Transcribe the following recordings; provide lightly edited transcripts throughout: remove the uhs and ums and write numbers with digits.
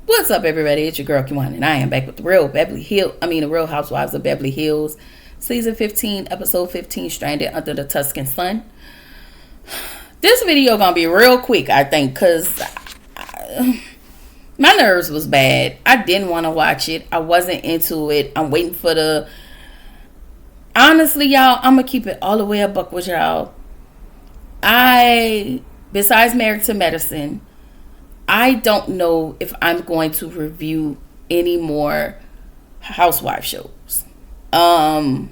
What's up, everybody? It's your girl Kiwan, and I am back with the Real Housewives of Beverly Hills, season 15, episode 15, Stranded Under the Tuscan Sun. This video gonna be real quick, I think, because my nerves was bad. I didn't want to watch it. I wasn't into it. I'm waiting for the. Honestly, y'all, I'm gonna keep it all the way a buck with y'all. Besides Married to Medicine, I don't know if I'm going to review any more housewife shows. I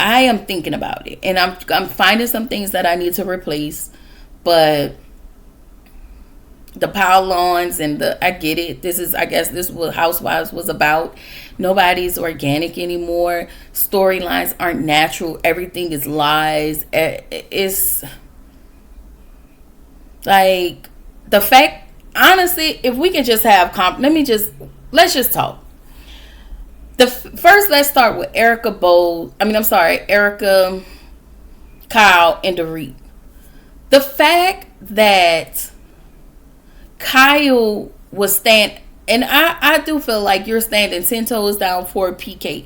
am thinking about it, and I'm finding some things that I need to replace, but the pile-ons and I get it. I guess this is what Housewives was about. Nobody's organic anymore. Storylines aren't natural. Everything is lies. It's like the fact, honestly, if we can just have let's just talk. First, let's start with Erica, Kyle, and Dorit. The fact that Kyle was and I do feel like you're standing 10 toes down for PK.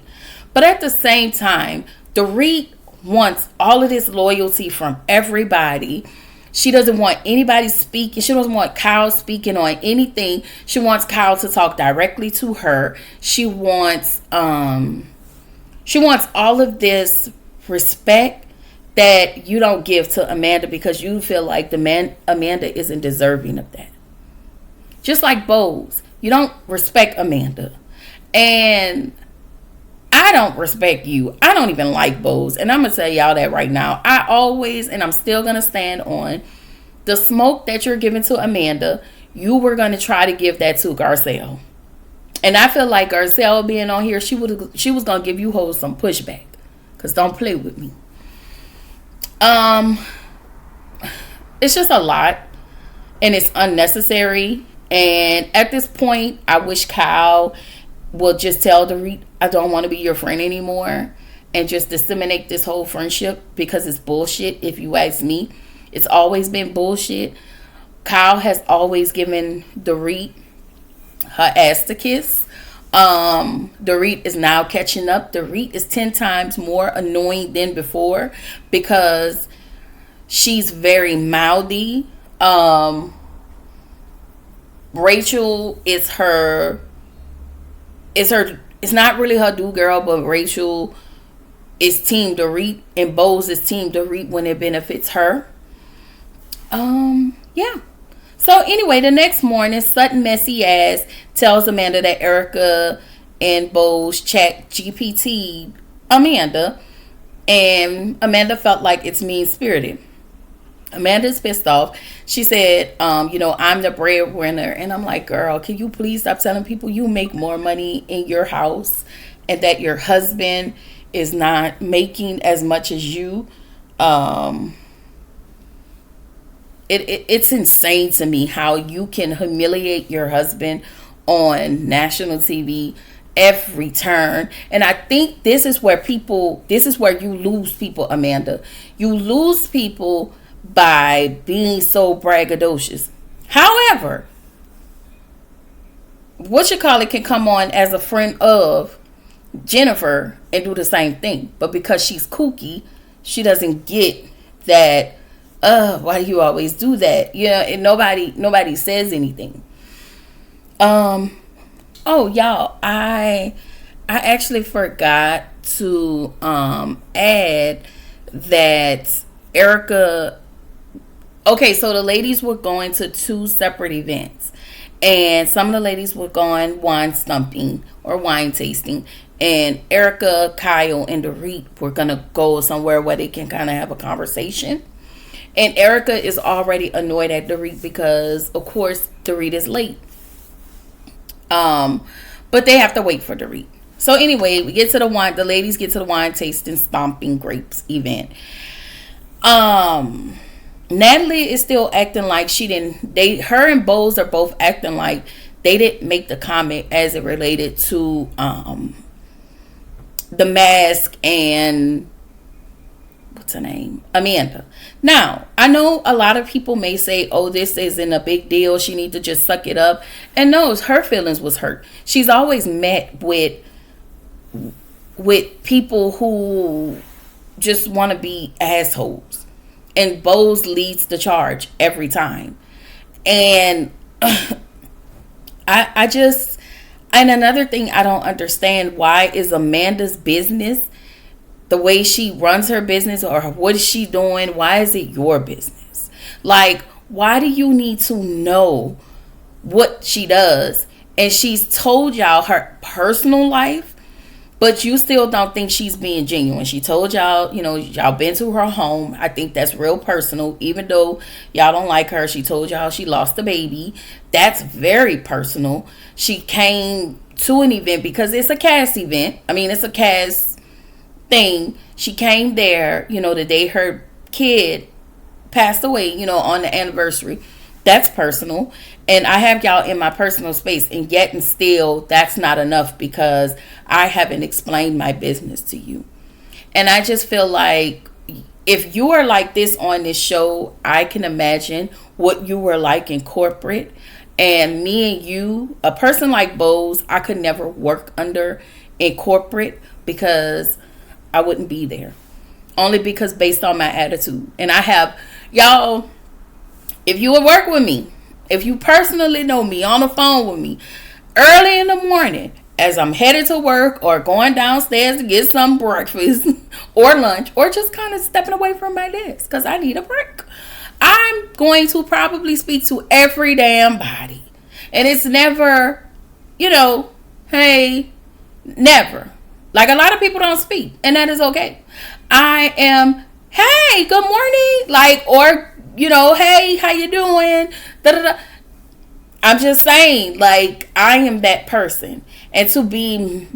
But at the same time, Dorit wants all of this loyalty from everybody. She doesn't want anybody speaking. She doesn't want Kyle speaking on anything. She wants Kyle to talk directly to her. She wants all of this respect that you don't give to Amanda because you feel like Amanda isn't deserving of that. Just like Bose, you don't respect Amanda. And I don't respect you. I don't even like Bose. And I'm going to tell y'all that right now. I always, and I'm still going to stand on the smoke that you're giving to Amanda. You were going to try to give that to Garcelle. And I feel like Garcelle being on here, she was going to give you hoes some pushback. Because don't play with me. It's just a lot. And it's unnecessary. And at this point, I wish Kyle will just tell Dorit, I don't want to be your friend anymore, and just disseminate this whole friendship because it's bullshit. If you ask me, it's always been bullshit. Kyle has always given Dorit her ass to kiss. Dorit is now catching up. Dorit is 10 times more annoying than before because she's very mouthy. Rachel is it's not really her do girl, but Rachel is team Dorit and Bose is team Dorit when it benefits her. Yeah. So anyway, the next morning, Sutton messy ass tells Amanda that Erica and Bose chat GPT Amanda, and Amanda felt like it's mean-spirited. Amanda's pissed off. She said, I'm the breadwinner. And I'm like, girl, can you please stop telling people you make more money in your house and that your husband is not making as much as you? It's insane to me how you can humiliate your husband on national TV every turn. And I think this is where you lose people, Amanda. You lose people by being so braggadocious. However, can come on as a friend of Jennifer and do the same thing. But because she's kooky, she doesn't get that, why do you always do that? And nobody says anything. Oh, y'all, I actually forgot to add that Erica. Okay, so the ladies were going to 2 separate events. And some of the ladies were going wine stumping or wine tasting. And Erica, Kyle, and Dorit were going to go somewhere where they can kind of have a conversation. And Erica is already annoyed at Dorit because, of course, Dorit is late. But they have to wait for Dorit. So anyway, the ladies get to the wine tasting stomping grapes event. Natalie is still acting like her and Bose are both acting like they didn't make the comment as it related to the mask and her name? Amanda. Now, I know a lot of people may say, oh, this isn't a big deal. She need to just suck it up. And no, her feelings was hurt. She's always met with people who just want to be assholes. And Bose leads the charge every time. And I just, and another thing I don't understand, why is Amanda's business, the way she runs her business, or what is she doing, why is it your business? Like, why do you need to know what she does? And she's told y'all her personal life, but you still don't think she's being genuine. She told y'all, y'all been to her home. I think that's real personal. Even though y'all don't like her, she told y'all she lost a baby. That's very personal. She came to an event because it's a cast event. I mean, it's a cast thing. She came there, the day her kid passed away, on the anniversary. That's personal. And I have y'all in my personal space, and yet and still that's not enough because I haven't explained my business to you. And I just feel like if you are like this on this show, I can imagine what you were like in corporate. And me and you, a person like Bose, I could never work under in corporate because I wouldn't be there. Only because based on my attitude. And I have, y'all, if you would work with me, if you personally know me, on the phone with me, early in the morning, as I'm headed to work or going downstairs to get some breakfast or lunch, or just kind of stepping away from my desk because I need a break, I'm going to probably speak to every damn body. And it's never, hey, never. Like, a lot of people don't speak, and that is okay. I am, hey, good morning, like, or, hey, how you doing? Da-da-da. I'm just saying, like, I am that person. And to be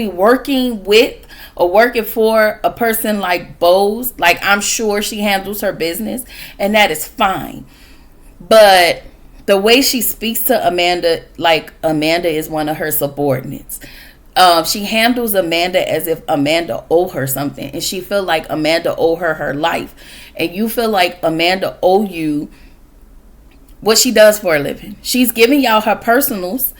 working with or working for a person like Bose, like, I'm sure she handles her business, and that is fine. But the way she speaks to Amanda, like Amanda is one of her subordinates. She handles Amanda as if Amanda owe her something, and she feel like Amanda owe her life, and you feel like Amanda owe you what she does for a living. She's giving y'all her personals,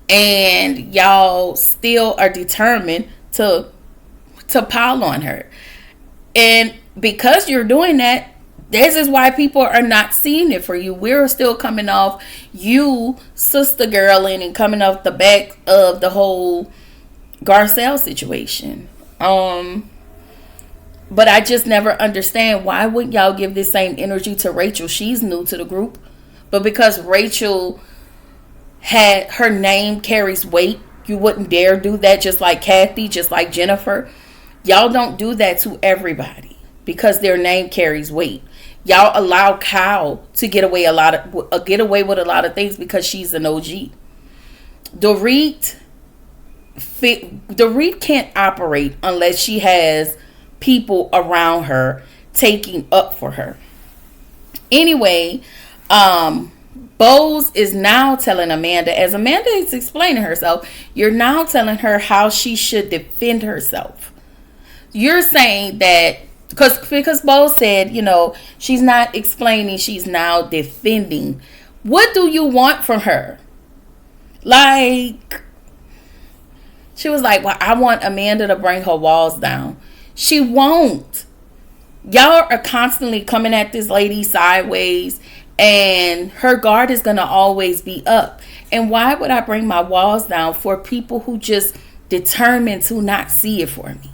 and y'all still are determined to pile on her. And because you're doing that, this is why people are not seeing it for you. We're still coming off you sister girling and coming off the back of the whole Garcelle situation. But I just never understand, why wouldn't y'all give this same energy to Rachel? She's new to the group. But because Rachel had her name carries weight, you wouldn't dare do that, just like Kathy, just like Jennifer. Y'all don't do that to everybody because their name carries weight. Y'all allow Kyle to get away with a lot of things because she's an OG. Dorit can't operate unless she has people around her taking up for her. Anyway, Bose is now telling Amanda, as Amanda is explaining herself, you're now telling her how she should defend herself. You're saying that because Bose said, she's not explaining, she's now defending. What do you want from her? Like, she was like, well, I want Amanda to bring her walls down. She won't. Y'all are constantly coming at this lady sideways, and her guard is going to always be up. And why would I bring my walls down for people who just determined to not see it for me?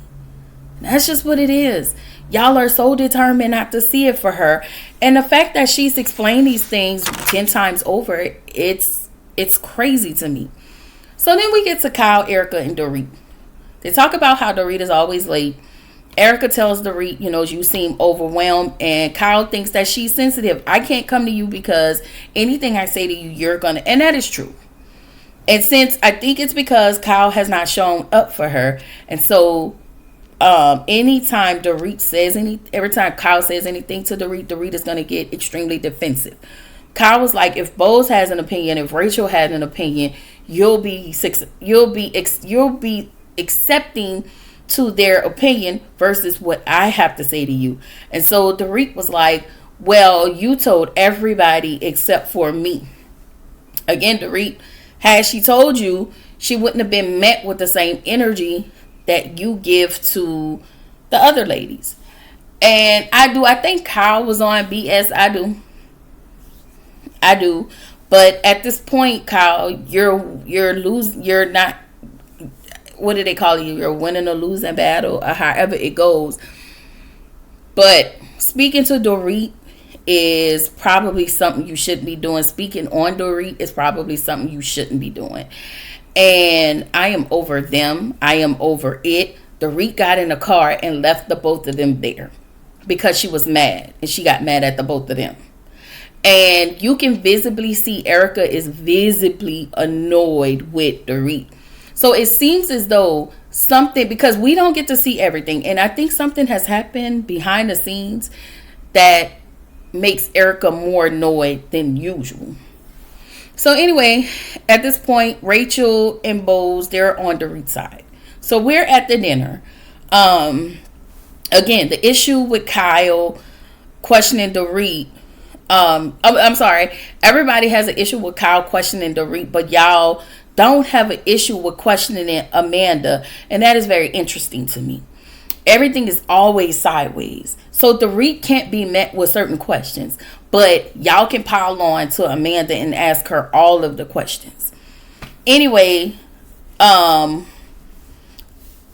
That's just what it is. Y'all are so determined not to see it for her. And the fact that she's explained these things 10 times over, it's crazy to me. So then we get to Kyle, Erica, and Dorit. They talk about how Dorit is always late. Erica tells Dorit, you seem overwhelmed, and Kyle thinks that she's sensitive. I can't come to you because anything I say to you, you're gonna, and that is true. And since I think it's because Kyle has not shown up for her, and so anytime Dorit says every time Kyle says anything to Dorit, Dorit is gonna get extremely defensive. Kyle was like, if Bose has an opinion, if Rachel has an opinion, you'll be accepting to their opinion versus what I have to say to you. And so Dorit was like, well, you told everybody except for me. Again, Dorit, had she told you, she wouldn't have been met with the same energy that you give to the other ladies. And I think Kyle was on BS. I do. But at this point, Kyle, you're not, what do they call you? You're winning or losing battle, or however it goes. But speaking to Dorit is probably something you shouldn't be doing. Speaking on Dorit is probably something you shouldn't be doing. And I am over them. I am over it. Dorit got in the car and left the both of them there because she was mad. And she got mad at the both of them. And you can visibly see Erica is visibly annoyed with Dorit. So it seems as though something, because we don't get to see everything. And I think something has happened behind the scenes that makes Erica more annoyed than usual. So anyway, at this point, Rachel and Bose, they're on Dorit's side. So we're at the dinner. Again, the issue with Kyle questioning Dorit. I'm sorry. Everybody has an issue with Kyle questioning Dorit, but y'all don't have an issue with questioning Amanda. And that is very interesting to me. Everything is always sideways. So Dorit can't be met with certain questions. But y'all can pile on to Amanda and ask her all of the questions. Anyway, again,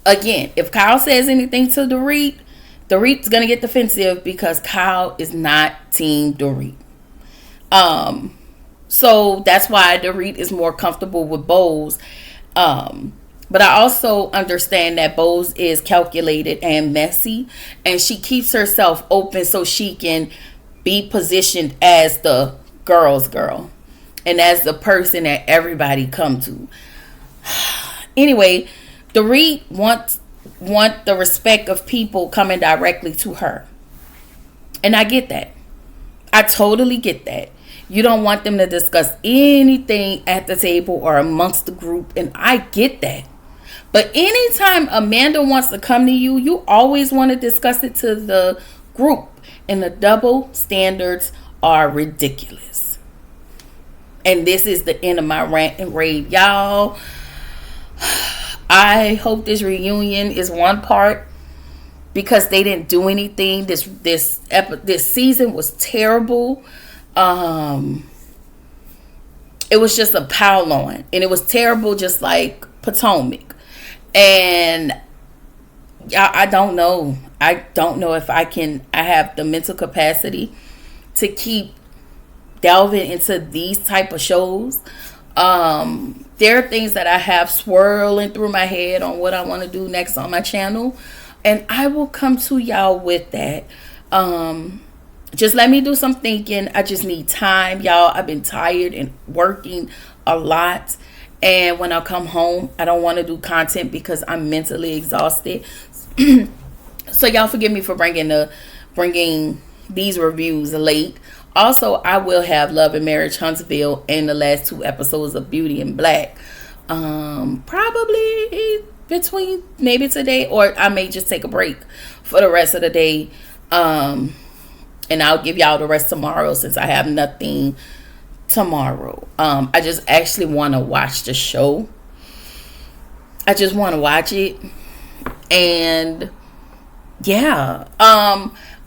if Kyle says anything to Dorit, Dorit's going to get defensive because Kyle is not team Dorit. So that's why Dorit is more comfortable with Bose. But I also understand that Bose is calculated and messy. And she keeps herself open so she can be positioned as the girl's girl. And as the person that everybody come to. Anyway, Dorit want the respect of people coming directly to her. And I get that. I totally get that. You don't want them to discuss anything at the table or amongst the group. And I get that. But anytime Amanda wants to come to you, you always want to discuss it to the group. And the double standards are ridiculous. And this is the end of my rant and rave. Y'all, I hope this reunion is one part because they didn't do anything. This season was terrible. It was just a pile on. And it was terrible just like Potomac. And I don't know. I don't know if I have the mental capacity to keep delving into these type of shows. There are things that I have swirling through my head on what I want to do next on my channel. And I will come to y'all with that. Just let me do some thinking. I just need time, y'all. I've been tired and working a lot. And when I come home, I don't want to do content because I'm mentally exhausted. So y'all forgive me for bringing these reviews late. Also, I will have Love and Marriage Huntsville and the last 2 episodes of Beauty and Black. Probably between maybe today, or I may just take a break for the rest of the day. And I'll give y'all the rest tomorrow since I have nothing tomorrow. I just actually want to watch the show. I just want to watch it. And yeah.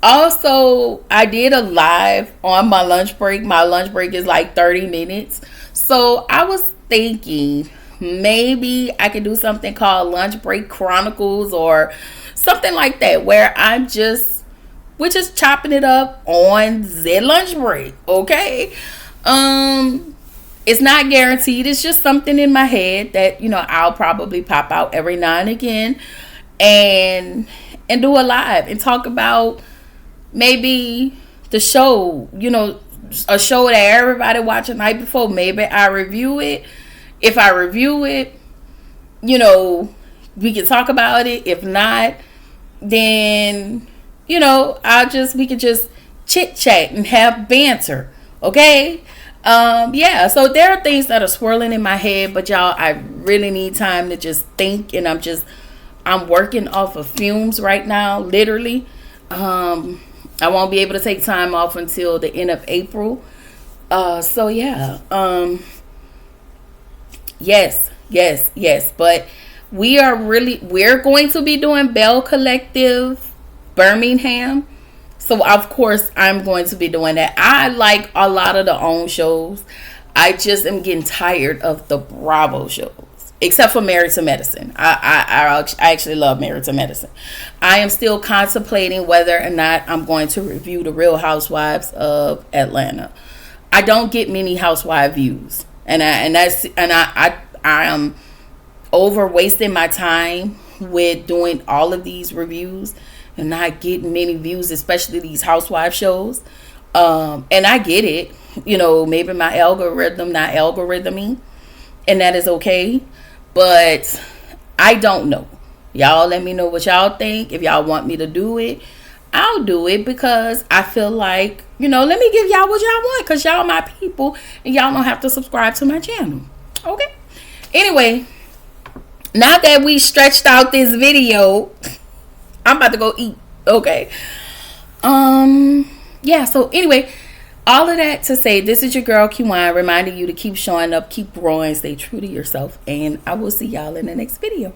Also, I did a live on my lunch break. My lunch break is like 30 minutes. So I was thinking maybe I could do something called Lunch Break Chronicles or something like that, where we're just chopping it up on the lunch break. Okay. It's not guaranteed. It's just something in my head that, I'll probably pop out every now and again and do a live and talk about maybe the show, a show that everybody watched the night before. Maybe I review it. If I review it, we can talk about it. If not, then, we can just chit chat and have banter. Okay. Yeah. So there are things that are swirling in my head, but y'all, I really need time to just think, and I'm just I'm working off of fumes right now, literally. I won't be able to take time off until the end of April. So yeah. Yes. But we're going to be doing Bell Collective Birmingham. So of course I'm going to be doing that. I like a lot of the OWN shows. I just am getting tired of the Bravo shows. Except for Married to Medicine. I actually love Married to Medicine. I am still contemplating whether or not I'm going to review the Real Housewives of Atlanta. I don't get many housewife views. And I am over wasting my time with doing all of these reviews and not getting many views, especially these housewife shows. And I get it. You know, maybe my algorithm not algorithming, and that is okay. But I don't know. Y'all let me know what y'all think. If y'all want me to do it, I'll do it, because I feel like, you know, let me give y'all what y'all want, because y'all my people and y'all don't have to subscribe to my channel. Okay? Anyway, now that we stretched out this video, I'm about to go eat. Okay. Yeah, so anyway, all of that to say, this is your girl Kiwan, reminding you to keep showing up, keep growing, stay true to yourself, and I will see y'all in the next video.